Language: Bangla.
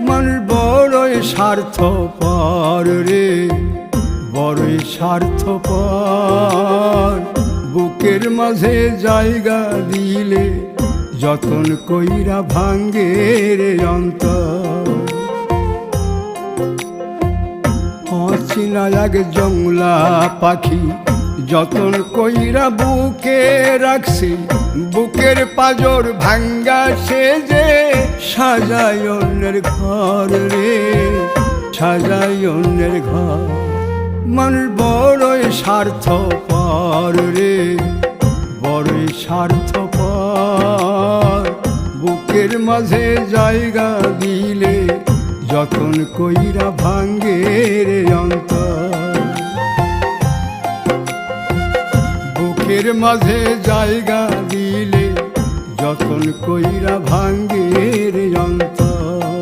মানুষ বড়ই স্বার্থপর রে, বড়ই স্বার্থপর। বুকের মাঝে জায়গা দিলে যতন কইরা ভাঙ্গে রে অন্তর। অচিনা এক জংলা পাখি যতন কইরা বুকে রাখছি, বুকের পাজর ভাঙ্গা সে যে সাজায় অন্যের ঘর রে, সাজায় অন্যের ঘর। মানুষ বড়ই স্বার্থপর রে, বড়ই স্বার্থপর। বুকের মাঝে জায়গা দিলে যতন কইরা ভাঙ্গে রে অন্তর। বুকের মাঝে জায়গা দিলে যতন কইরা ভাঙ্গে রে